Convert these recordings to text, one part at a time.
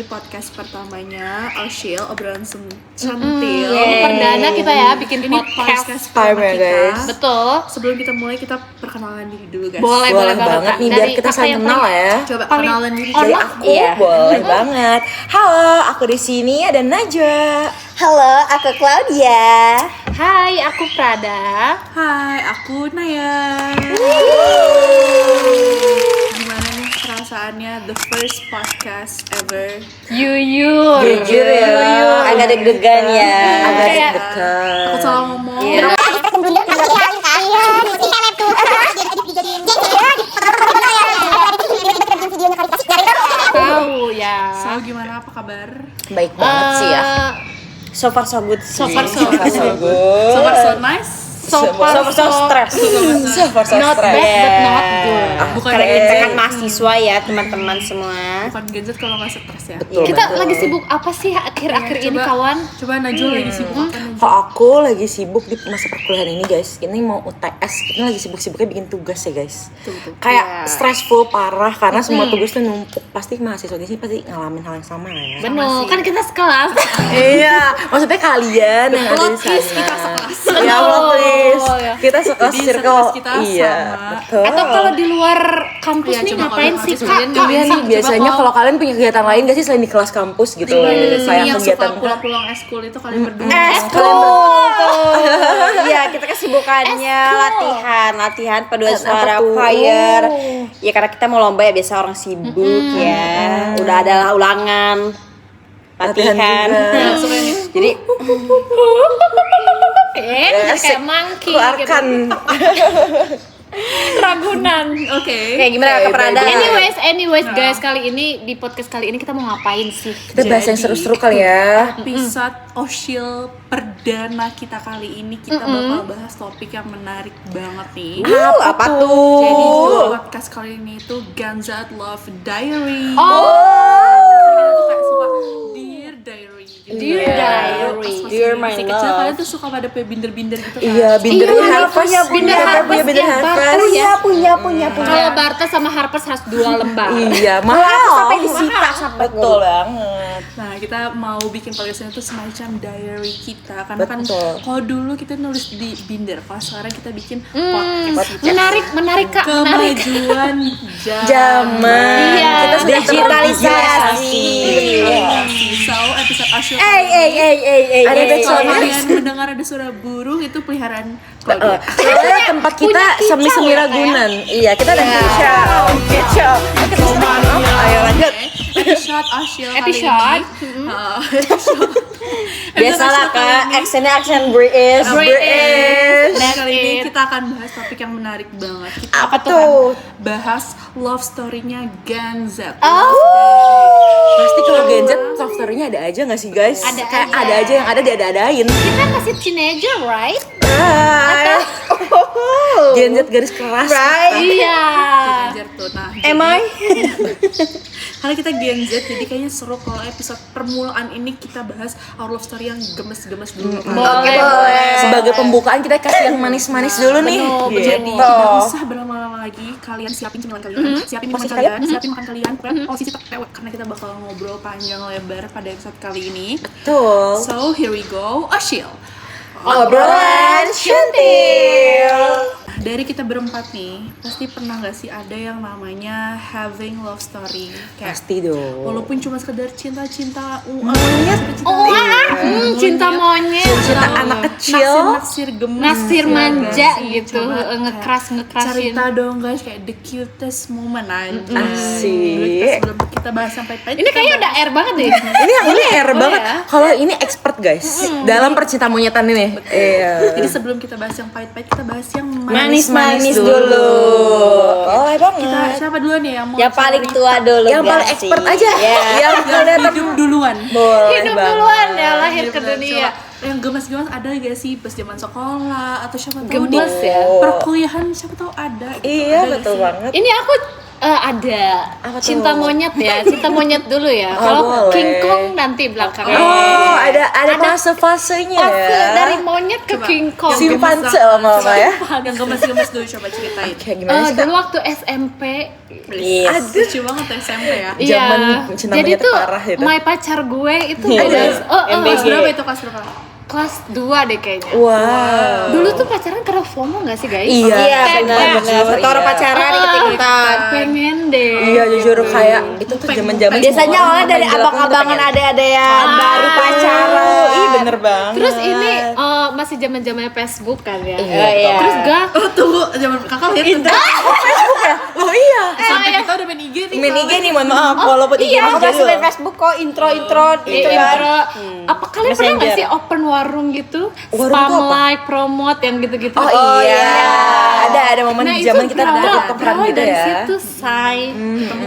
podcast pertamanya Oshil, obrolan centil. Perdana kita ya bikin podcast pertama kita. Guys. Betul. Sebelum kita mulai, kita perkenalan diri dulu guys. Boleh banget nih biar kita saling kenal ya. Coba paling kenalan diri. Jadi aku boleh banget. Halo, aku di sini ada Najwa. Halo, aku Claudia. Hai, aku Prada. Hai, aku Naya. Gimana nih perasaannya the first podcast ever? Yuyur. Jujur ya, agak deg-degan ya. Agak Kayak- deg-degan. Aku salah ngomong. Tahu ya. So, gimana, apa kabar? Baik banget sih ya. So far so good sih. So far so So good. So far so nice. So So far so stress. So far so Not stress. bad but not good. Bukan Karena kita Gen Z. kan mahasiswa ya teman-teman semua. Bukan Gen Z kalau nggak stres ya. Betul, Kita betul. lagi sibuk apa sih akhir-akhir ini Coba- kawan? Coba Najwa lagi sibuk apa Najwa? Kalau aku lagi sibuk di masa perkuliahan ini guys. Ini mau UTS, kita lagi sibuk-sibuknya bikin tugas ya guys. Betul. Kayak stressful parah karena semua tugas tuh numpuk. Pasti mahasiswa di sini pasti ngalamin hal yang sama ya. Bener, kan kita sekelas. Iya, maksudnya kalian yang ada di Plot twist, sana. kita sekelas. Ya, plot twist. ya. Kita sekelas Jadi circle. sekelas kita Iya, sama. betul. Atau kalau di luar kampus Iya, nih coba ngapain kalau sih kampus kak? kalian Iya ngapain nih, sih? biasanya Coba kalau kalian punya kegiatan lain gak sih selain di kelas kampus gitu? Ini Kayak yang kegiatan suka pulang-pulang eskul itu kalian berdua. Iya, kita kesibukannya latihan paduan Apa suara tuh? choir. Ya karena kita mau lomba ya biasa orang sibuk ya. Udah adalah ulangan. Latihan Latihan. juga. Jadi Jadi kayak monkey gitu. keluarkan. Ragunan. Oke. kayak gimana Oke, Kak Prada? baik. Anyways guys, kali ini di podcast kali ini kita mau ngapain sih? Kita bahas yang seru-seru kali ya. Episode Oshil perdana kita kali ini kita bakal bahas topik yang menarik banget nih. Apa tuh? Jadi podcast kali ini itu Ganzat Love Diary. Oh, Kita tuh kayak suka Dear Diary gitu. Dear ya. Diary. Pas masih Dear my kecil love. kalian tuh suka pada binder-binder gitu kan. Iya, binder Iya, Harvest. punya binder yang Harvest. Barter ya. punya. Kalau Bartes sama Harpers harus 2 lembar. Iya, mahal. Sampai disita sampai Betul banget. Nah, kita mau bikin podcastnya itu semacam diary kita karena kan Betul. kalau dulu kita nulis di binder, kalau sekarang kita bikin podcast. Menarik kak, menarik. Kemajuan Zaman. Iya. Kita sudah Digitalisasi. So, episode Asyik Ada kalau backsound. kalian mendengar ada suara burung itu peliharaan Claudia. Soalnya tempat kita semi-semi Ragunan. Iya, kita ada kicau. Ayo lanjut. Episode Asyik kali ini. Episode? Biasalah Kak, aksennya aksen British. British. Nah, kali ini kita akan bahas topik yang menarik banget. Kita Apa tuh? bahas love story-nya Ganzat. Pasti kalau Gen Z soft story-nya ada aja gak sih guys? Ada Kayak aja. ada aja yang ada diada-adain. Kita masih teenager, right? Gen Z garis keras. Iya. Ganjar tuh. Nah, Am I? karena kita Gen Z, jadi kayaknya seru kalau episode permulaan ini kita bahas our love story yang gemes-gemes dulu. Boleh. Sebagai pembukaan kita kasih yang manis-manis dulu nih. Betul, Jadi Gitu. tidak usah berlama-lama lagi, kalian siapin cemilan kalian, siapin minuman Posisi kalian, siapin makan kalian, pokoknya posisi tewe karena kita bakal ngobrol panjang lebar pada episode kali ini. Betul. So here we go, Oshil. Obrolan centil. Dari kita berempat nih, pasti pernah gak sih ada yang namanya having love story? Kayak Pasti dong. walaupun cuma sekedar cinta-cinta Monyet. Cinta monyet. Cinta anak kecil. naksir gemes, Nasir ya manja gak sih? gitu, Coba kayak ngekerasin. cerita dong guys, kayak the cutest moment aja. Asik. Sebelum kita bahas sampai pahit, Ini kayaknya udah air banget deh. Ini air banget. ya? Kalau ini expert guys dalam percinta monyetan ini. Iya. jadi sebelum kita bahas yang pahit-pahit, kita bahas yang Manis-manis dulu. Boleh banget. Kita siapa duluan ya yang mau Yang paling cerita? tua dulu. Yang paling gak expert sih? aja. Ya. Yang kelihatan hidup duluan. boleh Hidup banget. duluan ya, lahir ke Jadi dunia. coba, yang gemes-gemes ada gak sih pas zaman sekolah atau siapa tahu Gemes di ya. perkuliahan siapa tahu ada gitu. Iya Ada gak betul sih? banget. Ini aku ada Apa tuh? cinta monyet ya, cinta monyet dulu ya. Oh, Kalau boleh. King Kong nanti belakangnya. Oh, ada fase-fasenya Fase ya. dari monyet ke Coba. King Kong. Simpanse lama-lama ya. Yang gemes-gemes dulu coba ceritain. Kayak gimana sih? Kak? Dulu waktu SMP. Yes. Lucu banget SMP ya. Zaman Iya. cinta Jadi monyet tuh parah itu. my pacar gue itu Iya. Kelas MBG. berapa itu kelas berapa? kelas 2 deh kayaknya. Wow. Dulu tuh pacaran karena FOMO gak sih guys? Iya, Iya, Kayak- benar. Satu orang pacaran ikut-ikutan. Pengen deh. Iya jujur kayak itu tuh zaman-zaman Biasanya semua awalnya dari main gelap abang-abangan gitu ada yang baru pacaran. Ih bener banget. Terus ini masih zaman-zamannya Facebook kan ya. Iya. Terus gak Oh tunggu, zaman kakak lihat tuh. Facebook ya? Oh iya. Sampai kita udah main IG nih. Main IG nih mohon maaf walaupun IG Aku masih masih jadul. main Facebook kok intro itu kan. intro. Apa kalian pernah Messenger. gak sih open warung gitu? Warung Spam tuh apa? like, promote yang gitu-gitu. Oh iya. Ada momen Nah di itu zaman kita berawal tukeran gitu dari ya. situ say.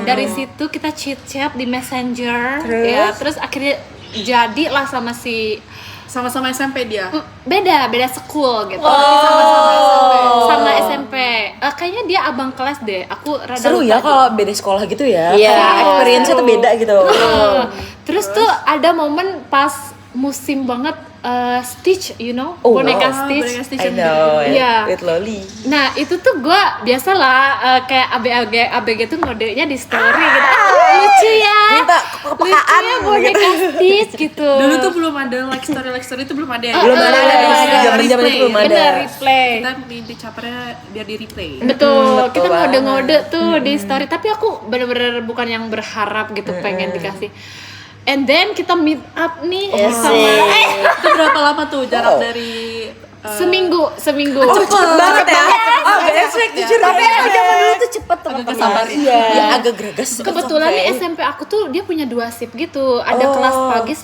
Dari situ kita chit chat di Messenger. Ya, terus akhirnya jadilah sama si Sama-sama SMP dia. beda school gitu. Sama SMP. Kayaknya dia abang kelas deh. Aku rada Seru lupa ya deh. kalau beda sekolah gitu ya. Iya. Kayak experience-nya tuh beda gitu. Terus tuh ada momen pas musim banget Stitch, you know, Oh, boneka Ah, Stitch. boneka Stitch I yang know. Iya. With Loli. Nah itu tuh gue biasalah kayak ABG tuh ngodenya di story gitu. Lucu ya. Minta Lucu kepekaan ya boneka Stitch gitu. Dulu tuh belum ada like story itu belum ada ya. Belum ada. Zaman-zaman itu belum ada. Bener replay. Kita di capernya biar di replay. Betul, betul kita banget. ngode-ngode tuh di story. Tapi aku bener-bener bukan yang berharap gitu pengen dikasih. And then kita meet up nih sama Itu berapa lama tuh jarak dari seminggu. Cepet banget ya. Oh, gak expect jujur. Tapi emang zaman dulu tuh cepet agak teman-teman. kesabar. Iya, agak greges. Kebetulan nih SMP aku tuh dia punya 2 shift gitu. Ada Oh. kelas pagi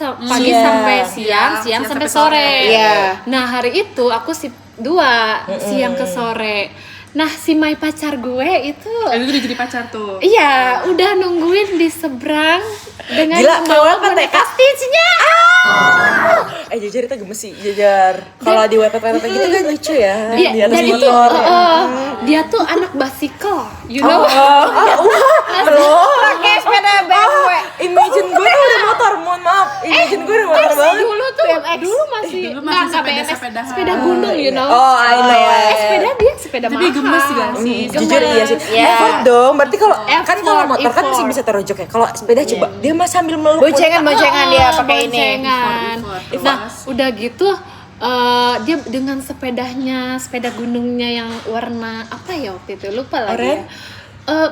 sampai siang, siang sampai sore. Iya. Nah, hari itu aku shift 2, siang ke sore. Nah, si my pacar gue itu itu udah jadi pacar tuh. iya, udah nungguin di seberang dengan Gila, membawa kayak boneka Stitch-nya. Jujur itu gemes sih, jujur. Kalau di website gitu kan lucu ya. Di atas Dan itu motor. dia tuh anak bicycle, you know. Pakai sepeda BMW. Imagine gue tuh udah motor, mohon maaf. Imagine gue udah motor banget. Dulu tuh dulu masih Dulu nggak masih BMX, sepeda-sepedahan. sepeda gunung, you know. Oh, I know. Sepeda dia sepeda Tapi mahal. gemes gak sih? Jujur iya sih. Iya. Effort dong. Berarti kalau kan kalau Effort, motor kan masih effort. bisa terojok ya. Kalau sepeda coba dia mah sambil meluk. Boncengan dia pakai ini. Boncengan. Effort. Nah, udah gitu dia dengan sepeda gunungnya yang warna apa ya waktu itu lupa lagi. Oren? Ya.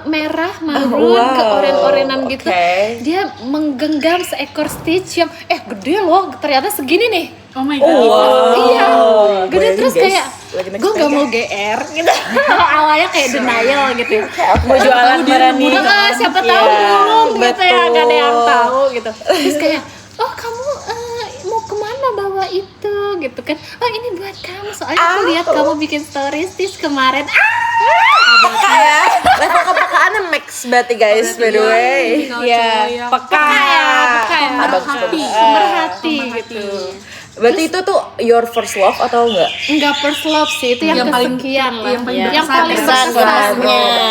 Merah, marun, wow. ke oren-orenan gitu. Oke. Dia menggenggam seekor Stitch yang gede loh, ternyata segini nih. Oh my god. Wow. Iya, gede Bayangin, terus guys, kayak lagi naik gue nggak sepeda. mau GR gitu. Awalnya kayak denial gitu. Mau jualan berani. Siapa tahu gulung gitu ya, betul. gak ada yang tahu gitu. Terus kayak, oh kamu mau kemana bawa itu gitu kan? Oh ini buat kamu soalnya aku lihat kamu bikin stories Stitch kemarin. Peka ya. Level kepekaannya max berarti guys, by the way. Iya, peka. Peka ya, Bagus. pemerhati gitu. Berarti itu tuh your first love atau enggak? Enggak first love sih, itu yang, Yang paling- kesekian lah. yang paling yang paling berkesan berkesan.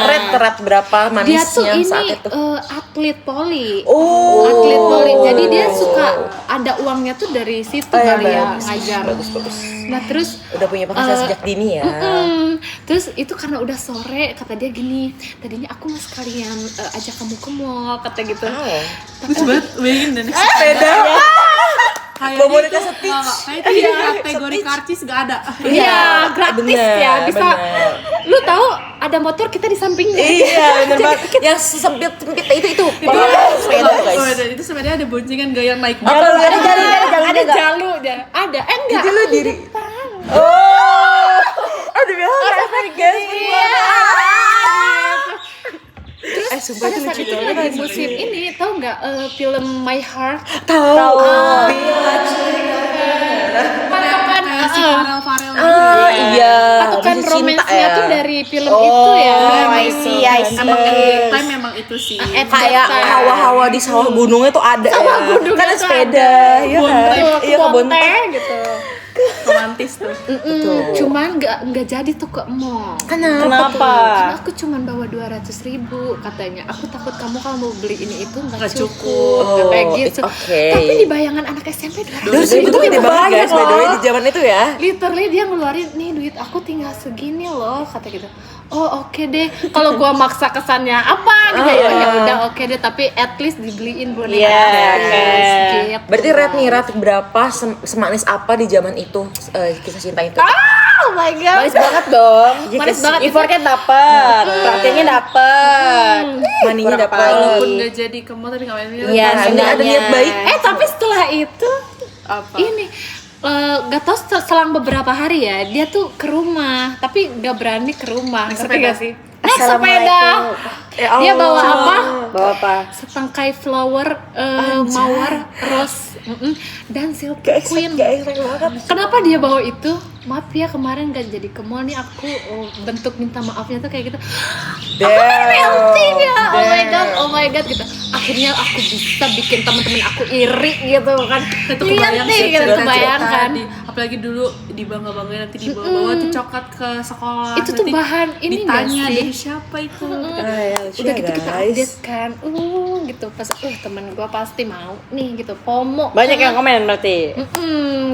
Red berapa Dia tuh manisnya ini saat itu? atlet poli. Oh. Atlet poli. Jadi dia suka ada uangnya tuh dari situ kali ya bagus. ngajar. Bagus. Nah, terus Udah punya penghasilan sejak dini ya. terus itu karena udah sore kata dia gini, tadinya aku mau sekalian ajak kamu ke mall kata gitu. Lucu banget, bayangin dan Sepeda. Bawa boneka Stitch. Stitch. Kayak itu di kategori karcis gak ada. Iya, gratis bener, ya bisa. bener. Lu tahu ada motor kita di sampingnya. Iya, bener banget. Yang sempit itu. Sepeda Oh, guys. ada. Itu sebenarnya ada boncengan gak yang naik Apa jalur. lu ada Ada jalurnya. Ada. Enggak. Itu lu aku diri. di depan. Oh. Aduh biasa guys. Sumpah Pada itu saat lucu itu banget. lagi musim ini, tahu nggak film My Heart? Tahu. Patokan, Kayak si Farel Iya. patokan Masih cinta romansnya ya. tuh dari film itu ya. I see. Emang at time memang itu sih. At Kayak that time. hawa-hawa di sawah gunungnya tuh ada Sawah ya. gunungnya Kan ada tuh sepeda, ada. iya kan? Tuh, Iya ke kebun Bonte gitu. romantis tuh. Cuman nggak jadi tuh ke mall. Kenapa? Karena aku cuman bawa 200.000 katanya. Aku takut kamu kalau mau beli ini itu nggak cukup. Kayak gitu. okay. Tapi di bayangan anak SMP 200.000 itu gede banget guys, by the way di zaman itu ya. literally dia ngeluarin nih duit aku tinggal segini loh kata gitu. Oh oke deh, kalau gua maksa kesannya apa gitu ya udah oke deh, tapi at least dibeliin boneka. Gitu. Berarti Red nih, Red berapa semanis apa di zaman itu kisah cinta itu? Oh my god. Manis banget dong. Manis banget. Effortnya dapet, perhatiannya dapet, Maninya kurang dapet. pagi. Walaupun gak jadi ke mall tapi gak main-main. Iya, Ada sebenarnya. niat baik. Tapi setelah itu Apa? ini gak tau selang beberapa hari ya dia tuh ke rumah tapi gak berani ke rumah. Ngerti sepeda. gak sih? Naik sepeda. Dia bawa apa? Bawa apa? Setangkai flower, mawar, rose, dan silk queen. Kenapa dia bawa itu? Maaf ya kemarin gak jadi ke mall nih aku bentuk minta maafnya tuh kayak gitu. Melting ya, oh my god gitu. Akhirnya aku bisa bikin teman-teman aku iri gitu kan. Itu Lihat kebayang nih, sih gitu cerita-cerita bayangkan. apalagi dulu dibangga-banggain nanti dibawa tuh coklat ke sekolah. Itu tuh nanti bahan ini nggak ditanya sih? dari siapa itu. Udah gitu kita update kan, gitu pas temen gue pasti mau nih gitu, FOMO. Banyak yang komen berarti.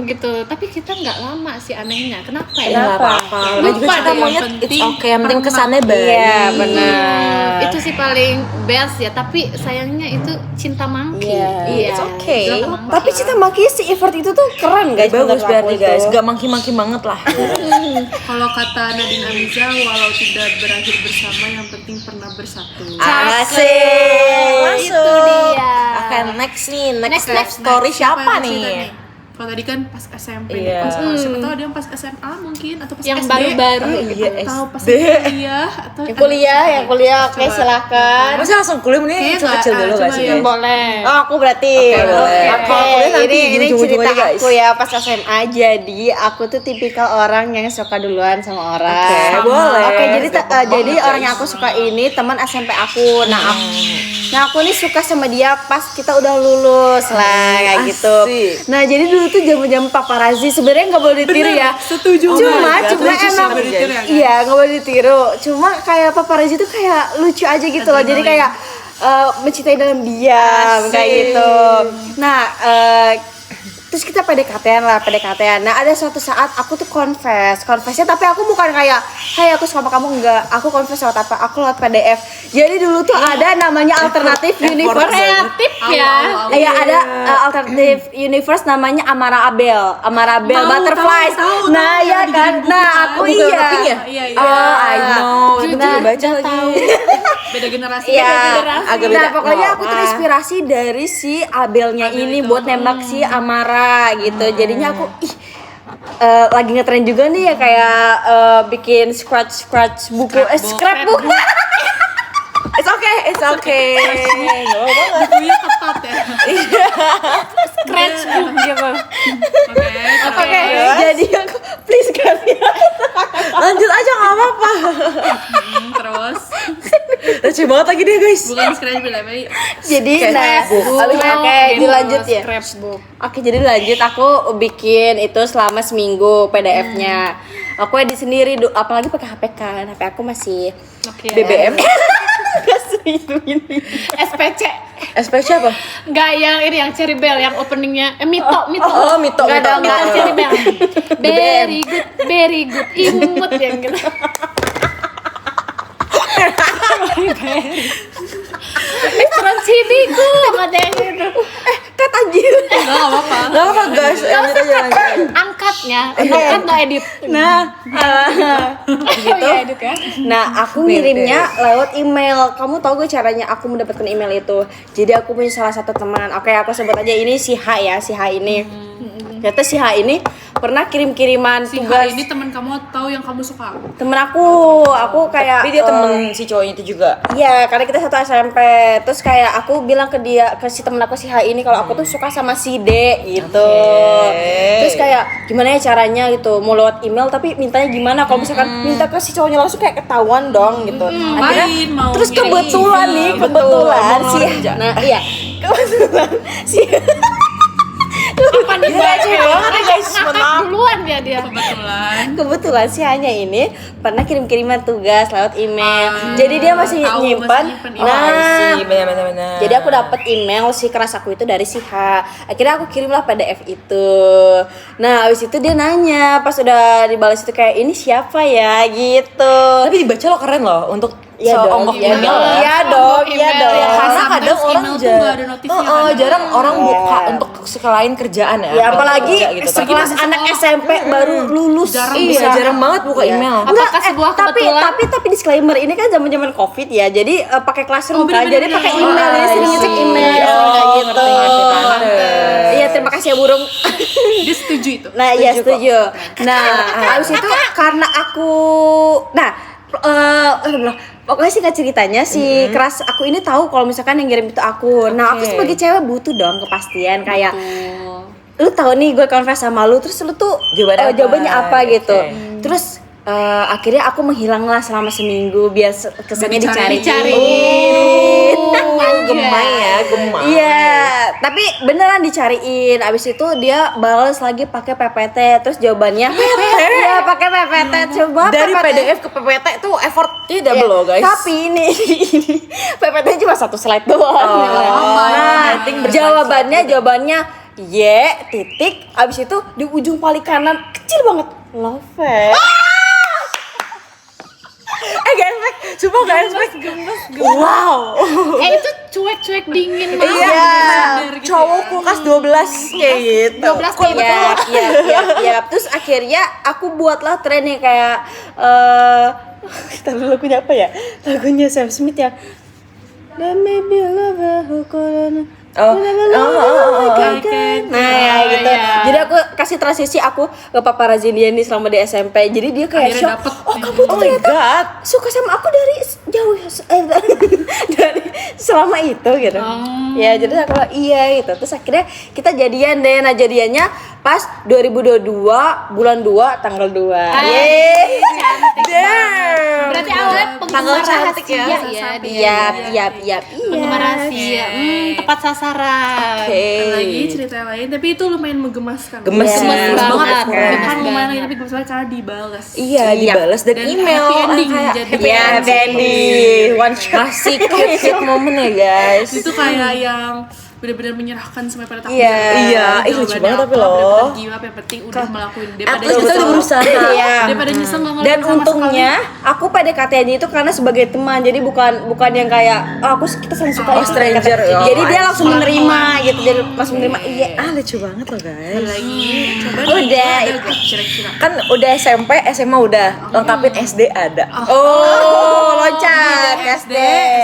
Gitu, tapi kita nggak lama sih anehnya. Kenapa Ya ya? nggak apa-apa. Namanya juga Lupa cinta deh, monyet, yang it's penting okay. Yang penting kesannya baik. Iya, benar. Itu sih paling best ya, tapi sayangnya itu cinta monkey. Iya, it's okay. Gak apa-apa. Tapi cinta maki si effort itu tuh keren guys. Bagus menurut berarti aku guys, tuh. gak mangki-mangki banget lah. Kalau kata Nadine Amiza, walau tidak berakhir bersama, yang penting pernah bersatu. Asik. Itu dia. Oke, next nih, next Next. story siapa yang mau cerita nih? Kalau tadi kan pas SMP Iya. nih, pas siapa tahu ada yang pas SMA mungkin atau pas Yang SD, baru-baru gitu. atau pas SD. kuliah atau Yang kuliah, oke Coba. silakan. Masa langsung kuliah nih Kayaknya kecil nggak, dulu gak coba sih ya. guys? Boleh. Oh, aku berarti. Oke, boleh. Oke, Kalau kuliah nanti ini ujung-ujung cerita aja, guys. aku ya pas SMA. Jadi aku tuh tipikal orang yang suka duluan sama orang. Oke, boleh. Oke, jadi Gak apa-apa, jadi guys. orang yang aku suka ini teman SMP aku. Nah, aku nih suka sama dia pas kita udah lulus lah kayak gitu. Asik. Nah, jadi dulu tuh zaman-zaman paparazzi sebenarnya nggak boleh ditiru ya. Setuju. Cuma God, cuma lucu sih emang tapi ditiru ya, kan? iya nggak boleh ditiru. Cuma kayak paparazzi tuh kayak lucu aja gitu loh. Jadi kayak mencintai dalam diam kayak gitu. Nah, terus kita PDKT-an. Nah, ada suatu saat aku tuh confessnya tapi aku bukan kayak, "Hai, aku suka sama kamu," enggak. Aku confess lewat apa? Aku lewat PDF. Jadi dulu tuh ada namanya alternatif universe. Kreatif ya. Iya, ada alternative universe namanya Amara Abel Tahu, Butterflies. tahu, Nah, tahu, ya yang kan. dijadiin Nah, buku aku Bukan iya. Pink ya? Iya, iya. Oh, I know. Jujur, Nah, baca nggak lagi. tahu. Beda generasi. Iya, Agak beda. nah pokoknya Nggak aku apa-apa. terinspirasi dari si Abelnya ini itu. buat nembak si Amara gitu. Jadinya aku lagi ngetren juga nih ya kayak bikin scratch buku, scrapbook. It's okay. Gak apa-apa. Bukunya ketat ya. Scratchbook gitu. Oke. Jadi aku please kalian. Lanjut aja gak apa-apa. Terus Lucu banget lagi deh guys. bukan scratch tapi Jadi Scrapbook. oke, dilanjut ya. Scrapbook. Oke, jadi lanjut aku bikin itu selama seminggu PDF-nya. Aku edit sendiri, apalagi pakai HP kan. HP aku masih Oke. BBM. Gak seminggu ini. SPC. SPC apa? Enggak yang ini yang Cherry Bell yang openingnya Mito. Oh, Mito. Enggak ada Mito. Mito Cherry Bell. Very good. Imut yang gitu. Restoran Cibiku katanya gitu. Kat anjir. enggak apa-apa. Gak apa-apa guys. Lanjut aja. Angkatnya, angkat no edit. Nah, Oh iya edit ya. nah aku ngirimnya lewat email. Kamu tahu gak caranya aku mendapatkan email itu? Jadi aku punya salah satu teman. Oke, aku sebut aja ini si H ya, si H ini. Ternyata si H ini pernah kirim-kiriman Si tugas. H ini teman kamu tahu yang kamu suka. Temen aku kayak Tapi dia temen si cowoknya itu juga. iya, karena kita satu SMP. Terus kayak aku bilang ke dia, ke si temen aku si H ini kalau aku tuh suka sama si D gitu. Terus kayak gimana ya caranya gitu, mau lewat email tapi mintanya gimana? Kalau misalkan minta ke si cowoknya langsung kayak ketahuan dong gitu. Main mau Terus ngirim kebetulan email. nih, kebetulan Betul, si mau kerja. nah iya, kebetulan si Apa nih Receh banget ya guys, mohon maaf. duluan ya dia. Kebetulan sih hanya ini pernah kirim-kiriman tugas lewat email. Jadi dia masih nyimpan. Nah, benar. jadi aku dapat email si keras aku itu dari si H. Akhirnya aku kirimlah PDF itu. Nah, habis itu dia nanya pas udah dibalas itu kayak ini siapa ya gitu. Tapi dibaca lo keren loh untuk Iya dong, email. iya dong. Karena Sometimes kadang orang email tuh nggak ada notifnya kan. jarang orang buka untuk sekalian kerjaan ya. Ya apalagi Kerja gitu. sekelas anak SMP baru lulus. Jarang banget buka email. Apakah sebuah kebetulan? Tapi disclaimer ini kan zaman-zaman Covid ya. Jadi pakai classroom kan. bener-bener. Jadi pakai email ya, sering ngecek email kayak gitu. Iya, terima kasih ya burung. Dia setuju itu. Nah, iya setuju. Nah, habis itu karena aku pokoknya sih ceritanya si keras aku ini tahu kalau misalkan yang ngirim itu aku. Nah, aku sebagai cewek butuh dong kepastian kayak lu tahu nih gue confess sama lu terus lu tuh jawabannya apa gitu. Terus akhirnya aku menghilang lah selama seminggu biar kesannya dicariin. Gemai. Iya, tapi beneran dicariin. Abis itu dia balas lagi pakai PPT, terus jawabannya iya pakai PPT. Coba Dari PPT. PDF ke PPT itu effortnya double loh guys. Tapi ini PPT cuma satu slide doang. Nah, jawabannya Y titik. Abis itu di ujung paling kanan kecil banget love it. Guys, coba guys, wow. Itu cuek-cuek dingin banget. Iya, Cowok kulkas 12 kayak gitu. 12 Iya. Terus akhirnya aku buatlah tren yang kayak kita dulu lagunya apa ya? Lagunya Sam Smith yang Let me be a lover who couldn't. Nah ya gitu. Jadi aku kasih transisi aku ke paparazzi dia nih selama di SMP. Jadi dia kayak Akhirnya shock. dapet. Oh kamu tuh ternyata suka sama aku dari jauh dari selama itu gitu. Ya jadi aku bilang iya gitu. Terus akhirnya kita jadian deh. Nah jadiannya pas 2022 bulan 2 tanggal 2. Yeay. Berarti awalnya penggemar cantik ya. rahasia dia. Iya. Penggemar rahasia. Tepat sasaran. Lagi cerita lain, tapi itu lumayan menggemaskan. Gemes Iya. banget. banget. Bukan lumayan lagi, tapi gemes banget karena dibalas. Iya, dibalas dan email. happy ending Kayak jadi happy ending. One shot. Masih cute moment ya guys. Itu kayak yang benar-benar menyerahkan sampai pada takdir. Iya, lucu banget tapi loh. Benar-benar gila, yang penting udah melakuin At least kita udah berusaha. Iya. Daripada nyesel nggak ngelakuin Dan sama untungnya aku PDKT-nya itu karena sebagai teman, jadi bukan yang kayak kita saling suka ya, stranger, PDKT. ya. Jadi dia langsung menerima gitu, jadi langsung menerima. Iya, Lucu banget loh guys. lagi. Coba Udah. ada gak kira-kira? Kan udah SMP, SMA udah, lengkapin SD ada. loncat SD,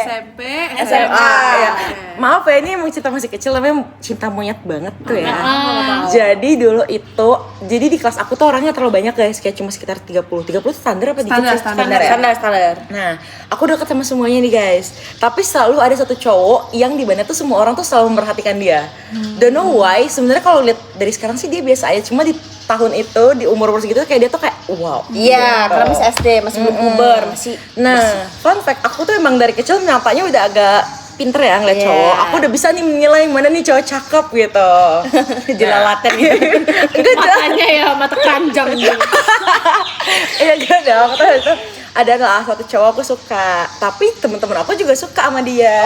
SMP, SMA ya. Oke. Maaf ya, ini emang cinta masih kecil tapi cinta monyet banget tuh ya. Jadi dulu itu, jadi di kelas aku tuh orangnya terlalu banyak guys, kayak cuma sekitar 30 tuh standar apa dikit sih? Standar ya? Standar. Nah, aku deket sama semuanya nih guys. Tapi selalu ada satu cowok yang di mana tuh semua orang tuh selalu memperhatikan dia. Don't know why. Sebenarnya kalau lihat dari sekarang sih dia biasa aja. Cuma di tahun itu, di umur segitu kayak dia tuh kayak wow. Iya, karena masih SD, masih belum puber, masih. Nah, fun fact, aku tuh emang dari kecil nyatanya udah agak pinter ya ngeliat cowok. Aku udah bisa nih menilai mana nih cowok cakep gitu. Jelalatan gitu. Enggak Matanya ya, mata keranjang gitu. Iya gak dong. Itu ada lah satu cowok aku suka, tapi teman-teman aku juga suka sama dia.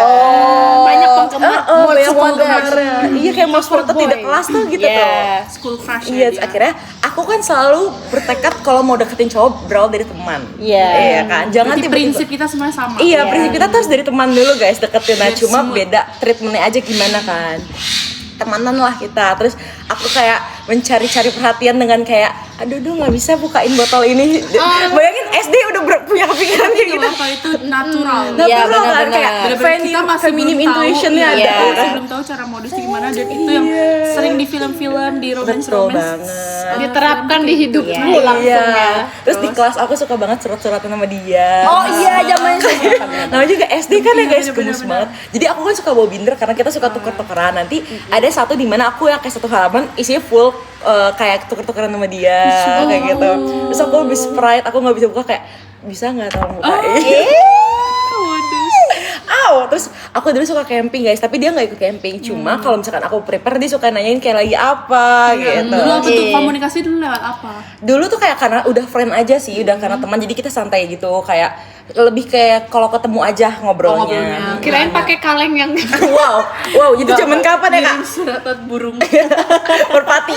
Banyak penggemar. Banyak penggemarnya. Iya kayak most wanted tidak kelas tuh gitu tuh. School crush Iya, ya terus dia. akhirnya aku kan selalu bertekad kalau mau deketin cowok berawal dari teman. Iya. Kan, jangan Berarti tiba-tiba. prinsip kita semua sama. Iya, prinsip kita tuh harus dari teman dulu guys deketin. Nah, Yes, cuma semua. beda treatmentnya aja gimana kan. Temanan lah kita. Terus aku kayak mencari-cari perhatian dengan kayak aduh nggak bisa bukain botol ini. Bayangin SD udah punya kepikiran kayak gitu. Apa itu natural. Iya, Natural kan benar-benar. kayak Bener-bener kita masih feminim belum tahu, intuitionnya iya, ada. kita masih belum tahu cara modusnya gimana dan itu yang sering di film-film di Betul romance banget. Diterapkan di hidupmu langsung Iya. ya. Terus di kelas aku suka banget surat-suratan sama dia. Oh iya, zaman Namanya juga SD kan ya guys, bener-bener. gemes banget. Jadi aku kan suka bawa binder karena kita suka tuker-tukeran. Nanti ada satu di mana aku yang kayak satu halaman isinya full kayak tuker-tukeran sama dia kayak gitu. Terus aku lebih Sprite, aku nggak bisa buka kayak bisa nggak tolong bukain. Terus aku dulu suka camping guys, tapi dia nggak ikut camping. Cuma kalau misalkan aku prepare dia suka nanyain kayak lagi apa gitu. Dulu bentuk komunikasi dulu lewat apa? Dulu tuh kayak karena udah friend aja sih, udah karena teman jadi kita santai gitu, kayak lebih kayak kalau ketemu aja ngobrolnya. Kirain pakai kaleng yang wow, itu zaman kapan ya kak? Suratan burung. Merpati.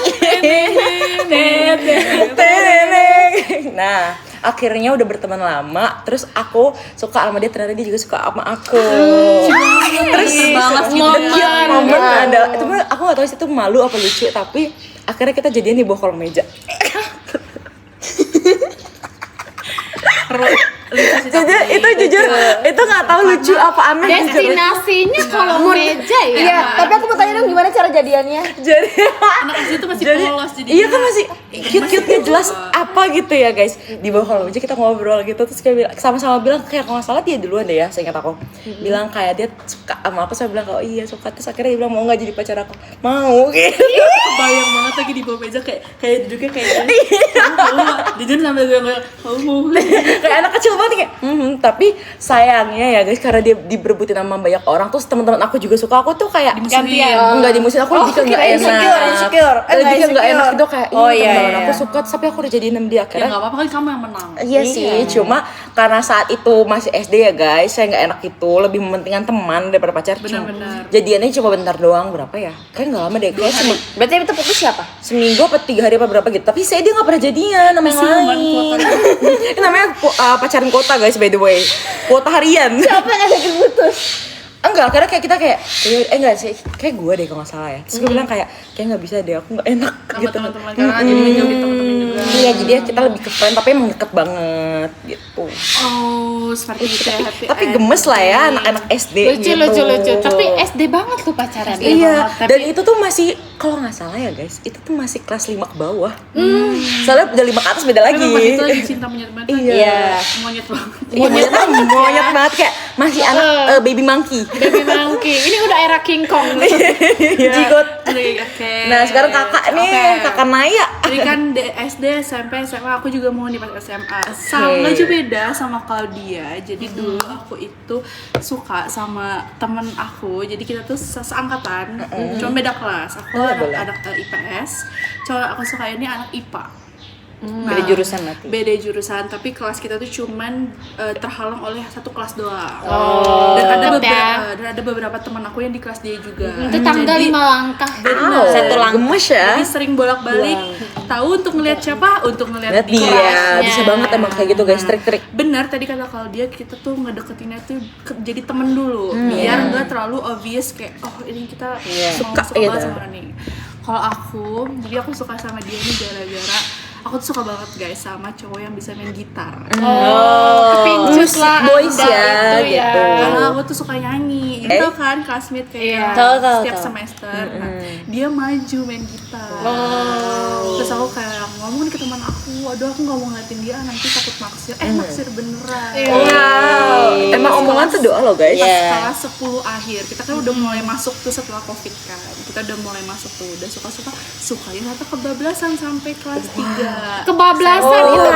Nah, akhirnya udah berteman lama, terus aku suka sama dia, ternyata dia juga suka sama aku. Terus momen adalah itu, aku gak tahu sih itu malu apa lucu, tapi akhirnya kita jadian di bawah kolong meja. Jadi itu jujur itu nggak tahu lucu apa aneh. destinasinya kalau meja ya. Iya, tapi aku mau tanya dong gimana cara jadiannya? Jadi Anak SD itu masih polos jadi. iya kan masih cute jelas apa gitu ya guys. Di bawah kolong meja kita ngobrol gitu, terus kayak bilang, sama-sama bilang kayak kalau nggak salah dia duluan deh ya, saya ingat aku bilang kayak dia suka sama aku, saya bilang kalau iya suka, terus akhirnya dia bilang mau nggak jadi pacar aku, mau gitu. Kebayang banget lagi di bawah meja kayak duduknya kayak jujur sambil gue kamu Kayak anak kecil banget kayak tapi sayangnya ya guys, karena dia diberebutin sama banyak orang, terus teman-teman aku juga suka, aku tuh kayak enggak dimusuhin, aku lebih ke nggak enak insecure. lebih ke nggak enak itu kayak teman iya. aku suka, tapi aku udah jadiin sama dia ya akhirnya. nggak apa-apa kan kamu yang menang. Iya sih, cuma karena saat itu masih SD ya guys, saya nggak enak itu, lebih mementingkan teman daripada pacar. Benar-benar. Jadiannya cuma bentar doang, berapa ya? Kayak nggak lama deh, kayak Berarti itu putus siapa? seminggu apa 3 hari apa berapa gitu. Tapi saya dia nggak pernah jadian sama yang lain. Ini namanya pacaran kuota guys, by the way, kuota harian. Siapa yang ngajakin putus? Enggak, karena kayak kita kayak enggak sih, kayak gue deh kalau nggak salah ya. Terus gue bilang kayak nggak bisa deh, aku nggak enak Sama gitu. teman-teman karena jadi menjauhi teman-teman juga. Iya, jadi kita lebih ke friend, tapi emang deket banget gitu. Oh, seperti itu ya, happy Tapi gemes lah ya anak-anak SD Lucu. gitu. Tapi SD banget tuh pacaran. Iya, dan itu tuh masih, kalau nggak salah ya guys, itu tuh masih kelas 5 ke bawah. Soalnya udah 5 ke atas beda lagi. Tapi pas itu lagi cinta monyet banget. Iya. Monyet banget. Monyet banget kayak masih anak baby monkey. Baby monkey. Ini udah era King Kong. Jigot. Oke. Nah, sekarang kakak nih, kakak Naya. Jadi kan SD, SMP, SMA aku juga mau nih pas SMA. Sama aja beda sama Claudia. Jadi dulu aku itu suka sama temen aku. Jadi kita tuh seangkatan, cuma beda kelas. Aku anak IPS, cowok aku suka ini anak IPA. Beda jurusan nanti. Beda jurusan, tapi kelas kita tuh cuman terhalang oleh satu kelas doang. Dan ada beberapa teman aku yang di kelas dia juga. Itu tangga 5 langkah. Satu gemes ya. Jadi sering bolak-balik, tahu untuk ngelihat siapa, untuk ngelihat Lihat dia, bisa banget emang kayak gitu guys, trik-trik. Benar tadi kata Claudia, kita tuh ngedeketinnya tuh jadi temen dulu, biar nggak terlalu obvious kayak oh ini kita suka gitu. banget sama orang ini. Kalau aku, jadi aku suka sama dia nih gara-gara aku tuh suka banget guys sama cowok yang bisa main gitar. Kepincut lah. Boys Anda ya, itu gitu. Karena aku tuh suka nyanyi, gitu kan, classmate kayak setiap semester. Nah, dia maju main gitar. Terus aku kayak ngomong nih ke teman aku, aduh aku nggak mau ngeliatin dia, nanti takut naksir. Naksir beneran. Wow. Emang omongan tuh doa loh guys. Pas kelas 10 akhir, kita kan udah mulai masuk tuh setelah COVID kan. Kita udah mulai masuk tuh, udah suka-sukain ternyata kebablasan sampai kelas 3. Kebablasan itu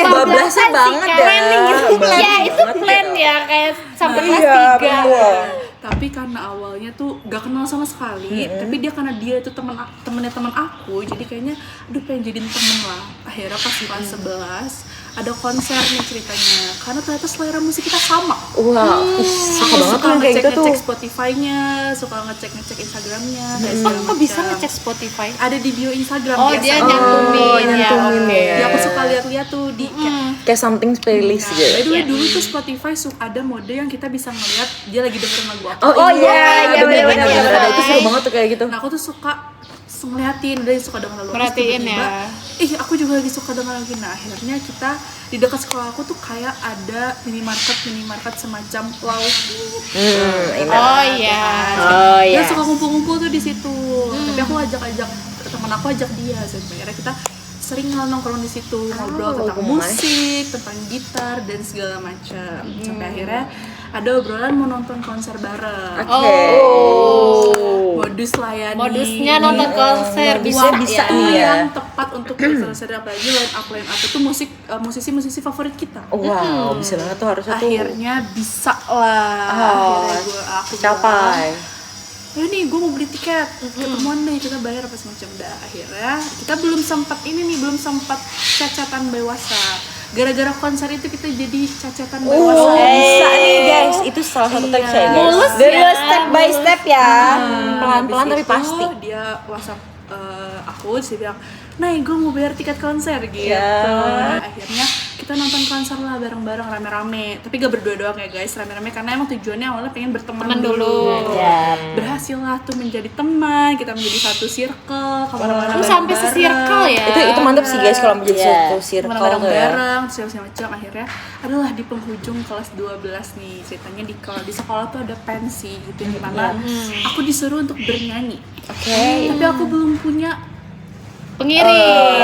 Kebablasan banget ya. planning gitu. Ya itu plan ya kayak sampai kelas 3. Tapi karena awalnya tuh gak kenal sama sekali, tapi karena dia itu temennya teman aku, jadi kayaknya aduh pengen jadiin temen lah. Akhirnya pas kelas 11 ada konser nih ceritanya, karena ternyata selera musik kita sama. Wow, suka banget tuh kayak gitu tuh. Ngecek Spotify-nya, suka ngecek Instagram-nya. Kok bisa ngecek Spotify? Ada di bio Instagram Oh biasa. dia nyantumin ya. Ya aku suka lihat-lihat tuh di Kayak something playlist Nah, gitu. by the way dulu tuh Spotify ada mode yang kita bisa ngeliat dia lagi dengerin lagu apa. Oh iya, bener-bener ada, itu seru banget tuh kayak gitu. Nah aku tuh suka ngeliatin, dia suka denger lagu apa, Perhatiin tiba-tiba, ya. aku juga lagi suka denger lagu. Nah akhirnya kita di dekat sekolah aku tuh kayak ada minimarket semacam lauk. Oh iya. Dia suka ngumpul-ngumpul tuh di situ. Tapi aku ajak teman aku ajak dia, akhirnya kita sering nongkrong di situ, ngobrol tentang musik, tentang gitar dan segala macam. Sampai akhirnya ada obrolan mau nonton konser bareng. Oke. Mau modusnya nonton konser bisa bisa ya. nih ya. yang tepat untuk konser, apalagi line up itu musisi favorit kita. Wow, bisa banget tuh harusnya tuh. Akhirnya bisa lah. Oh, Akhirnya aku capai. ayo nih gue mau beli tiket, ketemuan deh, kita bayar apa semacam. Akhirnya kita belum sempat cacatan bewasa. Gara-gara konser itu kita jadi cacatan bewasa. Bisa nih guys, itu salah satu Iya. tips saya guys. Mulus Dari ya. step by step ya. Pelan-pelan Habis tapi itu, pasti. Dia WhatsApp aku, terus dia bilang, "Nay, gue mau bayar tiket konser," gitu. Ya. Akhirnya kita nonton konser lah bareng-bareng rame-rame. Tapi gak berdua doang ya guys, rame-rame karena emang tujuannya awalnya pengen berteman Teman dulu. Berhasil lah tuh menjadi teman, kita menjadi satu circle, kemana-mana Terus sampai se-circle ya. Itu mantap sih guys kalau menjadi satu circle kemana-mana tuh ya. bareng, terus macam. Akhirnya adalah di penghujung kelas 12 nih, ceritanya di sekolah tuh ada pensi gitu, di mana aku disuruh untuk bernyanyi. Tapi aku belum punya Pengiring.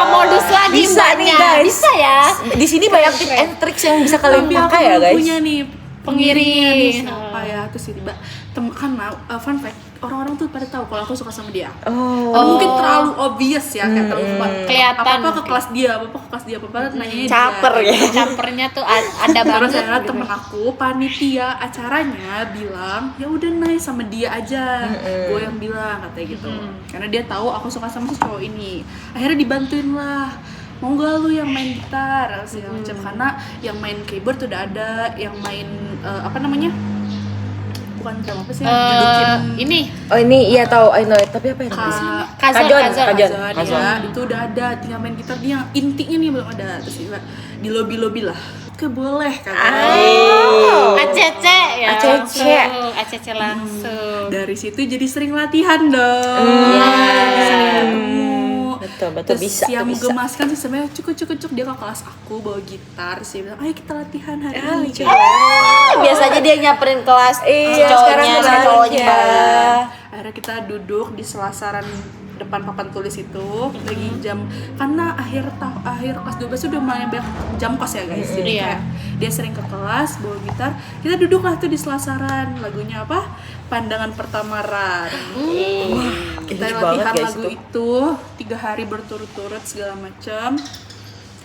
Modus lagi Bisa nih, mbaknya. guys. Bisa ya. Di sini banyak tips and tricks yang bisa kalian tapi aku pakai ya belum guys. punya nih Pengiring. nih siapa ya. Terus tiba karena fun fact, orang-orang tuh pada tahu kalau aku suka sama dia. Mungkin terlalu obvious ya, kayak terlalu Kelihatan apa-apa ke mungkin. kelas dia, apa-apa nanyanya Caper dia. ya. Campernya tuh ada Terus banget. akhirnya temen aku, panitia acaranya bilang, ya udah Nay sama dia aja. Gue yang bilang katanya gitu. Karena dia tahu aku suka sama si cowok ini. Akhirnya dibantuin lah. Mau gak lu yang main gitar segala macam, karena yang main keyboard udah ada, yang main apa namanya? Bukan drum apa sih? yang dudukin Ini Oh ini iya tahu, I know it. Tapi apa ya namanya? Kazon. Kazon. ya, itu udah ada, tinggal main gitar. Dia yang intinya nih belum ada. Terus tiba di lobby lah. Oke boleh katanya. ACC ya. ACC. ACC langsung. Dari situ jadi sering latihan dong. Sering ketemu. Betul Terus bisa. yang bisa. menggemaskan sih sebenarnya cukup dia ke kelas aku bawa gitar, sih bilang, ayo kita latihan hari ini. Biasanya dia nyamperin kelas Iya, cowoknya sekarang sama kebalik cowoknya ya. bareng. Akhirnya kita duduk di selasaran depan papan tulis itu lagi jam, karena akhir kelas 12 udah mulai banyak jam kos ya guys. Jadi Iya. kayak dia sering ke kelas bawa gitar, kita duduk lah tuh di selasaran. Lagunya apa? Pandangan Pertama Ran. Kita Ingat latihan banget, guys, lagu itu 3 hari berturut-turut segala macam.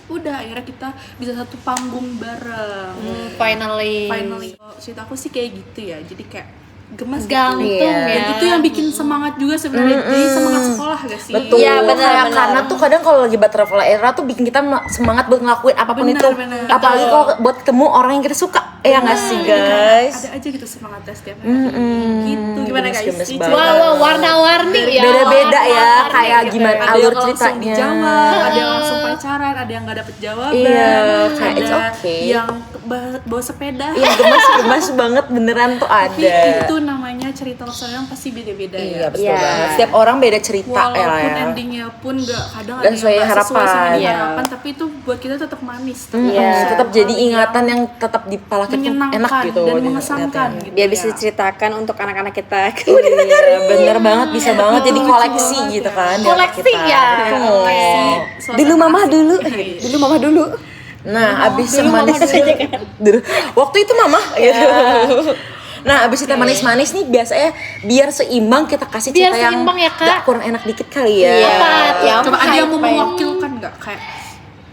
Udah akhirnya kita bisa satu panggung bareng. Finally. Cerita aku sih kayak gitu ya, jadi kayak gemas Gantung gitu. ya. Dan itu yang bikin semangat juga sebenarnya. Jadi semangat sekolah gak sih? Betul. Iya, benar. Karena tuh kadang kalau lagi butterfly era tuh bikin kita semangat buat ngelakuin apapun Benar, itu. benar. Apalagi kalau buat ketemu orang yang kita suka. Ya nggak sih guys? Ada aja gitu semangatnya setiap hari. Gitu. Gimana guys? Gemes-gemes Sih, banget. Wow, warna-warni ya. Beda-beda ya, Warna-warni kayak gitu. gimana ada alur yang langsung ceritanya. dijawab, ada yang langsung pacaran, ada yang nggak dapet jawaban, Iya, kayak it's ada okay. yang bawa sepeda. Iya gemes banget beneran tuh Tapi ada. itu namanya cerita love story yang pasti beda-beda Iya ya. betul Iya. banget. Setiap orang beda cerita ya lah Walaupun ya. endingnya pun kadang Nggak ada sesuai yang nggak sesuai sama harapan. yang Iya. harapan, tapi itu buat kita tetap manis. Iya. Tetap jadi ingatan yang tetap di kepala kita tuh menyenangkan enak gitu. dan di mengesankan ingatan. gitu. Biar bisa ya. diceritakan untuk anak-anak kita. Iya, bener banget, bisa banget jadi koleksi banget gitu ya. kan di otak Koleksi kita. ya. Betul. Koleksi suasana Dulu mama asik. dulu. Iya. Dulu mama dulu. Nah, abis yang manis dulu. Waktu itu mama gitu. Nah, abis kita manis-manis nih biasanya biar seimbang kita kasih Biar cerita yang seimbang ya, Kak. nggak kurang enak dikit kali ya. Apa? Yang Coba ada yang mau hype-hype. mewakilkan nggak kayak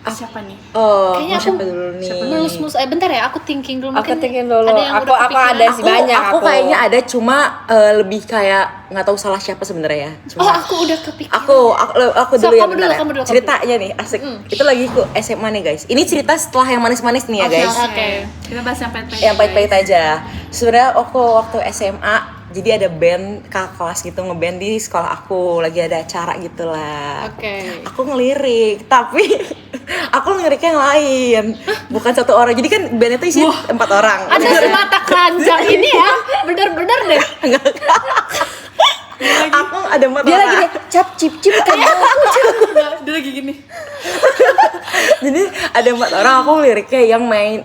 siapa nih? Oh, Kayaknya aku siapa dulu nih? mulus-mulus. Bentar ya, aku thinking dulu. Aku Mungkin thinking dulu. Ada yang Aku udah ada kepikiran. sih banyak. Aku kayaknya ada cuma lebih kayak nggak tahu salah siapa sebenarnya ya. Oh, Cuma aku udah kepikiran. aku So, dulu ya kamu bentar dulu, ya. kamu dulu. Ceritanya nih asik. Itu lagi ku SMA nih guys. Ini cerita setelah yang manis-manis nih ya guys. Oke. Kita bahas yang pahit-pahit. Yang pahit-pahit aja. Sebenarnya aku waktu SMA jadi ada band kakak kelas gitu ngeband di sekolah aku, lagi ada acara gitu lah. Oke. Aku ngelirik, tapi aku ngeliriknya yang lain, bukan satu orang. Jadi kan bandnya tuh isi 4 orang. Ada semata keranjang ini ya. Bener-bener deh. Aku ada 4 Dia orang. lagi deh, cap cip cip kayak Dia lagi gini. Jadi ada 4 orang, aku liriknya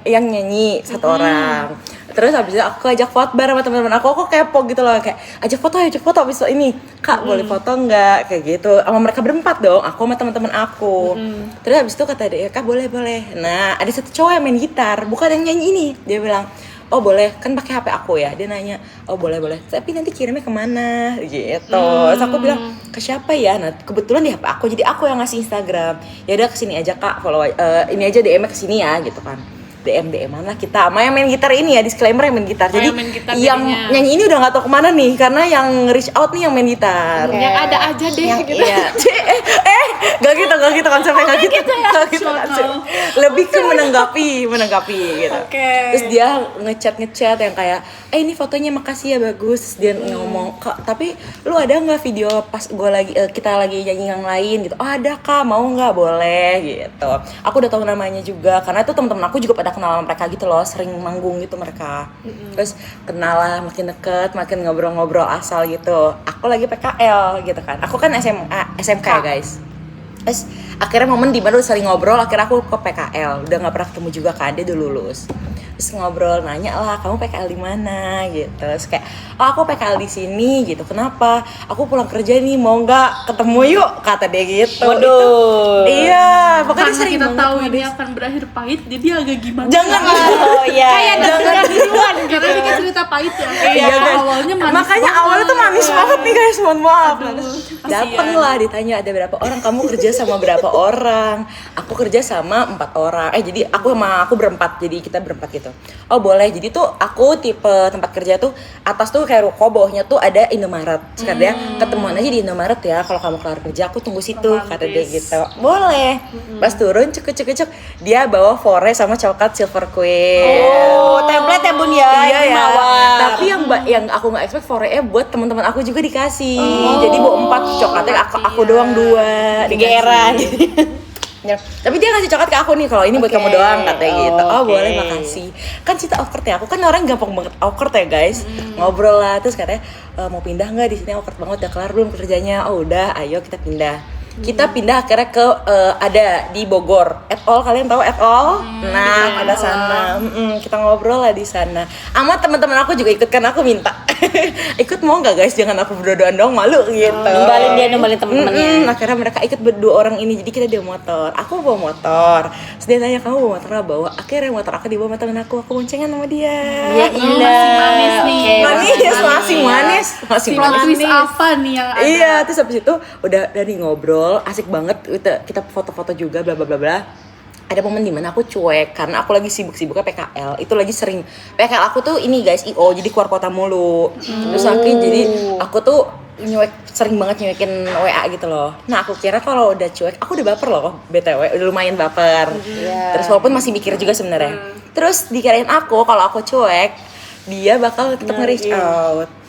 yang nyanyi 1 orang. Terus habis itu aku ajak foto bareng sama teman-teman aku kepo gitu loh, kayak ajak foto habis itu ini kak boleh foto nggak kayak gitu sama mereka berempat dong, aku sama teman-teman aku. Terus habis itu kata dia kak boleh. Nah ada satu cowok yang main gitar bukan yang nyanyi ini, dia bilang oh boleh, kan pakai HP aku ya. Dia nanya, oh boleh, tapi nanti kirimnya kemana gitu. Terus aku bilang, ke siapa ya? Nah kebetulan di HP aku, jadi aku yang ngasih Instagram. Ya udah kesini aja kak, follow ini aja DM-nya kesini ya gitu kan. DM mana kita sama yang main gitar ini ya, disclaimer yang main gitar. Jadi yang main gitar yang jadinya. nyanyi ini udah nggak tahu kemana nih, karena yang reach out nih yang main gitar. Yang ada aja deh Yang gitu. iya. Gak gitu konsepnya, gak gitu konsep. Lebih ke menanggapi gitu. Terus dia ngechat yang kayak, ini fotonya makasih ya bagus. Terus dia ngomong, kak tapi lu ada nggak video pas gue lagi kita lagi nyanyi yang lain gitu? Oh ada kak, mau nggak? Boleh gitu. Aku udah tahu namanya juga, karena itu teman-teman aku juga pada kenal sama mereka gitu loh, sering manggung gitu mereka. Terus kenal lah, makin deket, makin ngobrol-ngobrol asal gitu. Aku lagi PKL gitu kan. Aku kan SMK ya guys. Terus akhirnya momen dimana udah sering ngobrol, akhirnya aku ke PKL. Udah nggak pernah ketemu juga kan, dia udah lulus. Terus ngobrol, nanya lah, kamu PKL di mana gitu. Terus kayak, oh aku PKL di sini gitu. Kenapa? Aku pulang kerja nih, mau nggak ketemu yuk? Kata dia gitu. Waduh. Iya, pokoknya Karena sering kita banget tahu sama ini dia. akan berakhir pahit, jadi agak gimana. Jangan. Oh iya. Kayak deg-degan duluan gitu. Karena ini kan cerita pahit ya. Iya guys. Awalnya manis Makanya banget. awalnya tuh manis banget nih guys, mohon maaf. Aduh, Dateng kasihan. lah ditanya ada berapa orang, kamu kerja sama berapa orang? Aku kerja sama 4 orang. Jadi aku berempat, jadi kita berempat gitu. Oh boleh, jadi tuh aku tipe tempat kerja tuh atas tuh kayak ruko, bawahnya tuh ada Indomaret. Terus dia ketemuan aja di Indomaret ya, kalau kamu kelar kerja aku tunggu situ, kata dia gitu. Boleh. Pas turun cek dia bawa fore sama coklat Silver Queen. Oh, template ya bun ya. Iya ini ya. mawar. Tapi yang aku nggak expect fore buat teman-teman aku juga dikasih. Jadi bawa 4 coklatnya, aku doang 2. Kegeran. Ya, tapi dia ngasih coklat ke aku nih, kalau ini buat Oke. kamu doang katanya gitu. Oh Oke. boleh, makasih. Kan cerita awkward ya, aku kan orang gampang banget awkward ya guys. Ngobrol lah, terus katanya mau pindah nggak, di sini awkward banget, udah kelar belum kerjanya? Oh udah, ayo kita pindah. Kita pindah akhirnya ke ada di Bogor, et al, kalian tahu et al? Nah kita sana, kita ngobrol lah di sana. Sama teman-teman aku juga ikut, kan aku minta ikut, mau nggak guys, jangan aku berdua-duaan dong, malu gitu. Numbalin temen-temennya. Akhirnya mereka ikut berdua orang ini, jadi kita di motor. Aku bawa motor. Terus dia tanya, kamu bawa motor nggak? Bawa. Akhirnya motor aku dibawa sama temen aku boncengan sama dia. Ya Masih manis nih. Masih manis. Plot twist apa nih yang ada? Iya, terus habis itu udah dari ngobrol, asik banget. Kita foto-foto juga, bla bla bla bla. Ada momen dimana aku cuek karena aku lagi sibuk-sibuknya PKL. Itu lagi sering PKL aku tuh ini guys, IO, jadi keluar kota mulu. Terus jadi aku tuh sering banget nyuekin WA gitu loh. Nah aku kira kalau udah cuek, aku udah baper loh BTW, udah lumayan baper. Terus walaupun masih mikir juga sebenarnya. Terus dikirain aku kalau aku cuek, dia bakal tetap nge-reach out.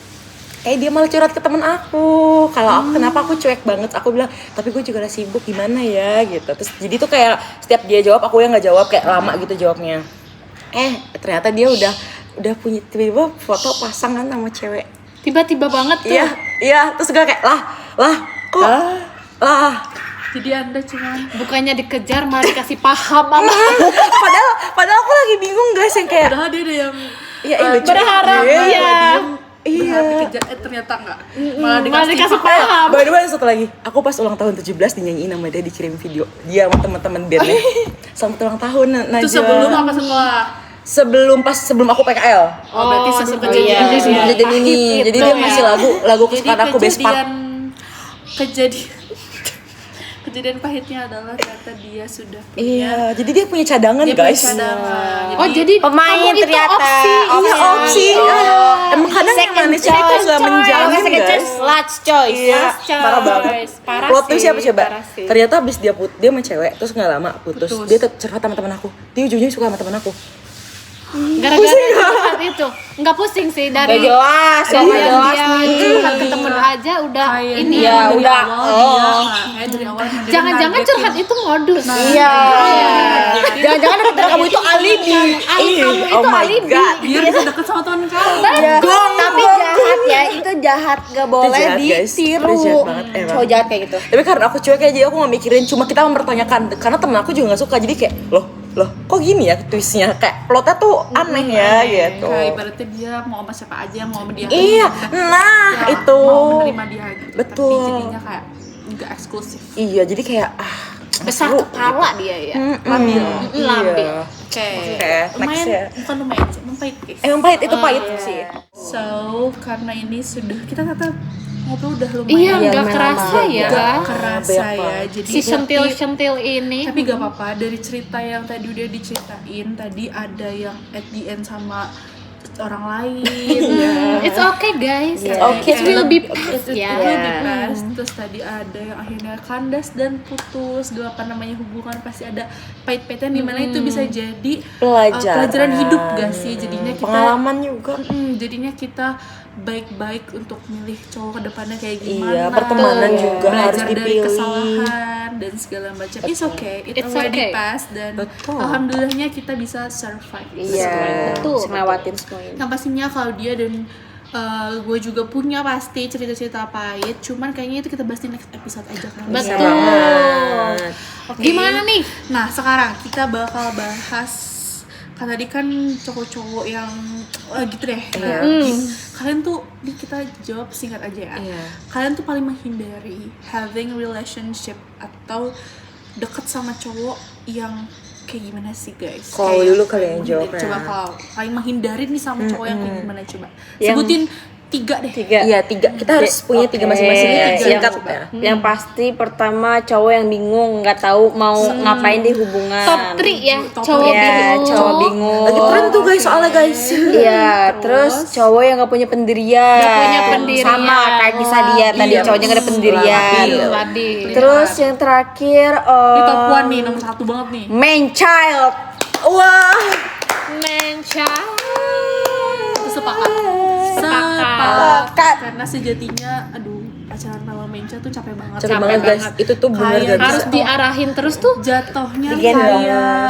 Dia malah curhat ke temen aku. Kalau aku kenapa aku cuek banget, aku bilang tapi gue juga lagi sibuk, gimana ya gitu. Terus jadi tuh kayak setiap dia jawab aku yang nggak jawab, kayak lama gitu jawabnya. Ternyata dia udah punya tiba-tiba foto pasangan sama cewek. Tiba-tiba banget tuh. Iya, terus gue kayak kok Jadi Anda cuma Bukannya dikejar malah dikasih paham apa. padahal aku lagi bingung guys, yang kayak padahal dia ada yang lucu. berharap, iya. dikejar, ternyata enggak. Malah Malah dikasih paham. paham. By the way, satu lagi, aku pas ulang tahun 17 dinyanyiin sama dia, dikirim video dia sama teman-teman bandnya selamat ulang tahun Najwa. Itu sebelum apa setelah? Sebelum aku PKL. Oh, berarti sebelum sebelum kejadian iya. Sebelum ini. kejadian ini. Jadi dia masih lagu kesukaan aku, best part. Kejadian pahitnya adalah ternyata dia sudah punya. Iya, jadi dia punya cadangan Dia guys. punya cadangan. Oh jadi Pemain kamu itu ternyata. opsi. Iya, opsi. Emang kadang yang Second manis itu choice. gak menjamin Second guys. choice, last choice. Iya, choice. parah banget. Parah Plot twist sih, siapa coba? parah sih. Ternyata abis dia sama cewek, terus gak lama putus. Dia curhat sama teman aku. Dia ujungnya suka sama teman aku. Gara-gara curhat itu nggak pusing sih Udah dari jelas, dari udah yang jelas dia nih. curhat ke temen aja udah Kayaknya ini ya, dari udah. awal dia, kayak dari awal dia jangan-jangan nargetin. curhat itu modus. Iya. Jangan-jangan kata kamu itu alibi. Kamu itu Oh my alibi. god. Biar bisa deket sama teman kamu. Iya. Tapi jahat ya, itu jahat, gak boleh jahat, guys. ditiru. Itu jahat banget, emang. Cowok jahat kayak gitu. Tapi karena aku cuek aja, jadi aku gak mikirin, cuma kita mempertanyakan. Karena temen aku juga gak suka, jadi kayak loh kok gini ya twistnya, kayak plotnya tuh aneh ya gitu. Kayak ibaratnya dia mau sama siapa aja, mau sama dia. Iya, nah Ya, itu. mau menerima dia gitu. Betul. Tapi jadinya kayak nggak eksklusif. Iya, jadi kayak besar kepala dia ya. Labil. Labil. Oke. next Lumayan, ya. bukan lumayan sih, emang pahit guys. Emang pahit, itu pahit sih. So, karena ini sudah kita kata ngobrol udah Iya, lumayan. nggak lumayan kerasa lama. ya. Nggak kerasa banyak ya. banget. Jadi Si sentil-sentil ini. tapi gak apa-apa, dari cerita yang tadi udah diceritain, tadi ada yang at the end sama orang lain ya. It's okay guys. Okay. It will be past It ya. will be past. Terus tadi ada yang akhirnya kandas dan putus. Gak apa namanya hubungan pasti ada pahit-pahitnya, dimana itu bisa jadi pelajaran hidup gak sih? Jadinya kita Pengalaman juga. jadinya kita baik-baik untuk milih cowok kedepannya kayak gimana. Iya, pertemanan juga belajar harus dari dipilih. kesalahan dan segala macam. It's okay, It's already okay. past dan Betul. alhamdulillahnya kita bisa survive. Iya, Betul. bisa ngelewatin semua ini. Yang pastinya Claudia dan gue juga punya pasti cerita-cerita pahit. Cuman kayaknya itu kita bahas di next episode aja kan. Betul. Banget. Oke. Gimana nih? Nah sekarang kita bakal bahas kan tadi kan cowok-cowok yang gitu deh. Nah, kalian tuh ini kita jawab singkat aja ya. Iya. Kalian tuh paling menghindari having relationship atau deket sama cowok yang kayak gimana sih guys? Kalau Kayak dulu kalian yang jawab ya. Coba kalau paling menghindari nih sama cowok yang kayak gimana coba? Yang- Sebutin 3 deh. 3. Iya, 3. Kita harus punya 3 masing-masing ya. Tiga, Singkat coba. ya. Yang pasti pertama cowok yang bingung, nggak tahu mau ngapain di hubungan. Top 3 ya. Top Cowok three. Ya, bingung. cowok bingung. Lagi tren tuh guys soalnya guys. Iya, terus cowok yang nggak punya pendirian. Nggak punya pendirian. Sama kayak kisah dia tadi, Iya. cowoknya nggak ada pendirian. Labil. Terus yang terakhir Ini top 1 nih, nomor 1 banget nih. main child. Wah. Itu sepakat. Sepakat. Karena sejatinya aduh pacaran sama Menca tuh capek banget. Capek banget guys. Itu tuh bener Kayak gak Harus bisa. diarahin terus tuh. Jatuhnya Digendong. kayak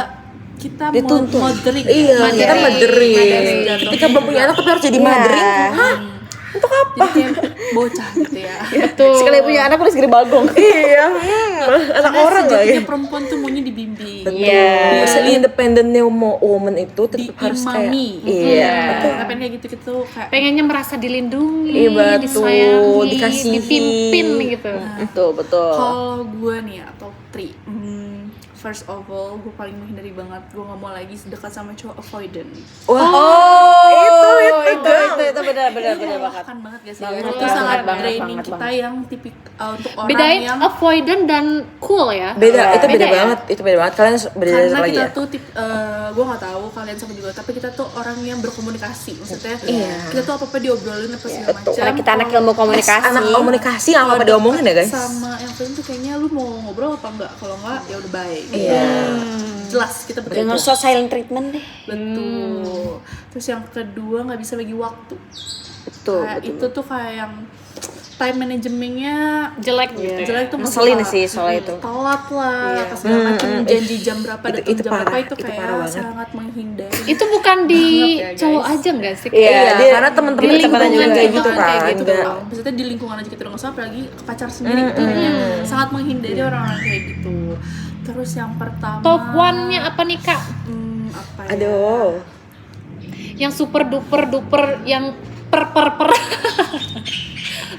kita Dituntun. mothering. Iya, kita mothering. Jatuhnya Ketika belum punya anak tapi harus jadi mothering. Hah? Untuk apa? Jadi kayak bocah gitu ya. Betul. Sekali punya anak udah segede bagong. Iya. Anak Karena orang lagi. sejatinya perempuan tuh maunya dibimbing. Betul. Seindependentnya woman itu tetap harus kayak Diimami. iya. Betul. Tapi kayak gitu gitu kayak Pengennya merasa dilindungi, Iya, betul. disayangi, Dikasihi. dipimpin gitu. Betul, betul. kalau gue nih ya top 3. First of all, gue paling menghindari banget. Gue gak mau lagi dekat sama cowok avoidant. Wah. itu benar banget. Melelahkan banget gak sih? Banget, Itu sangat banget, draining banget, kita yang tipik untuk orang Bedain yang avoidant dan cool ya. Beda, itu beda Beda ya? banget. Itu beda banget. Kalian beda karena lagi kita ya? tuh gue nggak tahu kalian sama juga, tapi kita tuh orang yang berkomunikasi. Maksudnya kita tuh apa-apa diobrolin apa segala macam. Karena kita anak ilmu komunikasi. Anak komunikasi yang apa diomongin ya guys? Sama yang penting tuh kayaknya lu mau ngobrol apa enggak? Kalau enggak ya udah baik. Iya. Jelas kita betul. Jangan so silent treatment deh. Betul. Terus yang kedua nggak bisa bagi waktu. Betul, Kayak itu tuh kayak yang time manajemennya Jelek gitu. jelek tuh Ngeselin masalah. sih soal itu. Telat lah, apa segala macam, janji jam berapa Itu- datang itu jam berapa parah, itu itu kayak parah banget. sangat menghindari. Itu bukan di Banget ya, guys. cowok aja enggak sih? Iya, dia- karena teman-teman di kita pada juga lingkungan kayak kita gitu kan kan. kayak gitu. Nggak- Maksudnya di lingkungan aja kita udah nggak usah, apalagi ke pacar sendiri gitu ya. Sangat menghindari orang-orang kayak gitu. Terus yang pertama Top 1-nya apa nih Kak? apa ya? Aduh. Yang super duper yang per.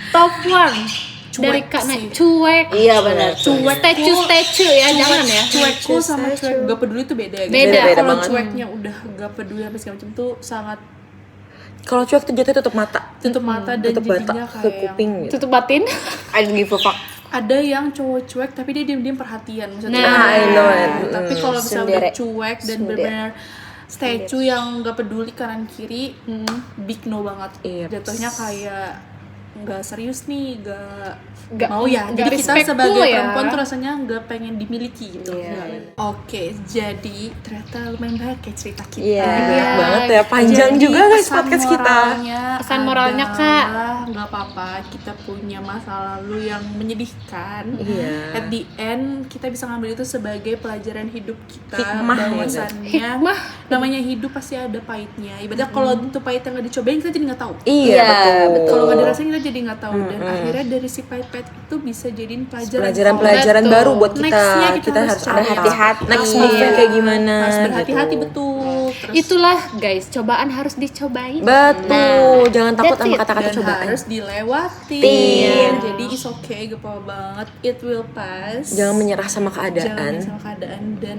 Top 1 dari Kak sih. Nay. Cuek. Iya benar. Cuek. Statue ya, jangan ya. Cuekku sama cuek gak peduli tuh beda gitu. Beda. Beda Kalau banget. cueknya udah gak peduli apa segala macam tuh sangat Kalau cuek tuh jatuh tutup mata. tutup mata dan Tutup mata jadinya ke kayak yang kuping gitu. Tutup batin. I don't give a fuck. ada yang cowok cuek tapi dia diam-diam perhatian maksudnya. Nah, I know it. Tapi kalau misalnya Sendiri. udah cuek dan benar-benar statue yang gak peduli kanan kiri, big no banget. Iya. Jatuhnya kayak nggak serius nih, Nggak- mau ya. nggak Jadi kita respectful sebagai ya. perempuan tuh rasanya nggak pengen dimiliki gitu. Iya. Oke, jadi ternyata lumayan banyak kayak cerita kita. Iya. Banyak banget ya. Panjang Jadi juga guys pesan podcast kita. Pesan moralnya, Kak. nggak apa-apa, kita punya masa lalu yang menyedihkan. Iya. At the end kita bisa ngambil itu sebagai pelajaran hidup kita. Hikmah ya, Bahwasannya Hikmah. namanya hidup pasti ada pahitnya. Ibaratnya kalau itu pahit yang nggak dicobain kita jadi nggak tahu. Iya, betul. Kalau nggak dirasain kita jadi nggak tahu, dan akhirnya dari si pahit-pahit itu bisa jadiin pelajaran. Pelajaran-pelajaran Betul. baru buat kita. Nextnya Kita harus cari berhati-hati. hati-hati. Next move-nya kayak gimana? Harus berhati-hati gitu. betul. terus Itulah guys, cobaan harus dicobain. Betul, jangan takut that's sama it. kata-kata dan cobaan. harus dilewatin. Iya. Jadi it's okay, gak apa-apa banget. It will pass. Jangan menyerah sama Jangan keadaan. sama keadaan. Dan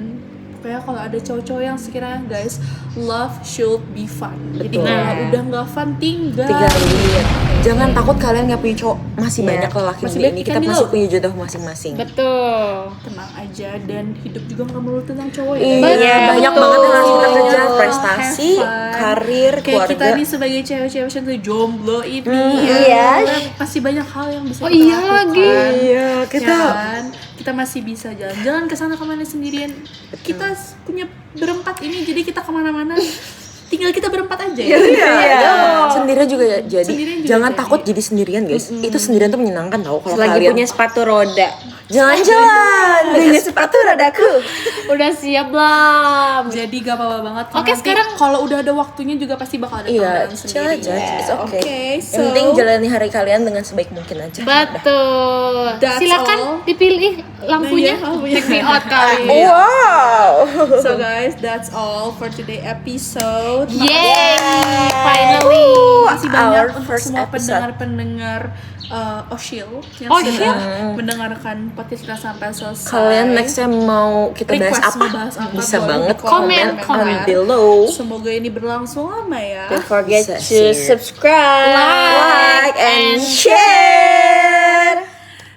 pokoknya kalau ada cowok-cowok yang sekiranya guys, love should be fun. Jadi Betul. kalau udah nggak fun, tinggal. Tinggalin. Jangan takut kalian nggak punya cowok. Masih Iya. banyak lelaki Masih di banyak ini. ikan Kita di masih laut. punya jodoh masing-masing. Betul. Tenang aja, dan hidup juga nggak melulu tentang cowok ya. Iya, Betul. banyak banget yang harus kita kejar. Have Prestasi, fun. karir, Kayak keluarga. kita nih sebagai cewek-cewek yang jomblo ini iya. pasti banyak hal yang bisa Oh kita iya lakukan. lagi. Iya, kita Ya kan? Kita masih bisa jalan-jalan ke sana kemana sendirian. Kita punya berempat ini, jadi kita kemana-mana tinggal kita berempat aja ya. Iya. Sendirian juga jadi. Sendirian juga Jangan jadi. takut jadi sendirian, guys. Itu sendirian tuh menyenangkan tau kalau Lagi kalian punya sepatu roda. jalan-jalan dengan sepatu rodaku. Udah siap belum? Jadi gak apa-apa banget. Oke, Nanti sekarang- kalau udah ada waktunya juga pasti bakal ada Iya, tambahan chill sendiri. aja. It's okay. Oke, Yang penting jalani hari kalian dengan sebaik mungkin aja. Betul. That's Silakan all. dipilih lampunya. Nah, iya, lampunya. Check me out kali. Wow. So guys, that's all for today episode. Yay! Finally. Makasih banyak Our untuk first semua episode. pendengar-pendengar Oshil yang Oshil? sudah mendengarkan podcast kita sampai selesai. Kalian next time mau kita bahas Request apa? mau bahas apa, Bisa boleh banget di komen komen. on below. Semoga ini berlangsung lama ya. Don't forget Bisa to share. subscribe, Like and share.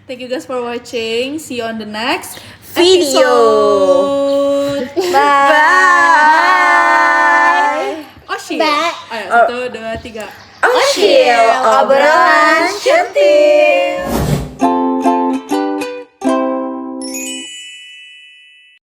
Thank you guys for watching. See you on the next Video. episode. Bye. Oshil. Bye. Ayo, 1, 2, 3. Oshil, obrolan centil.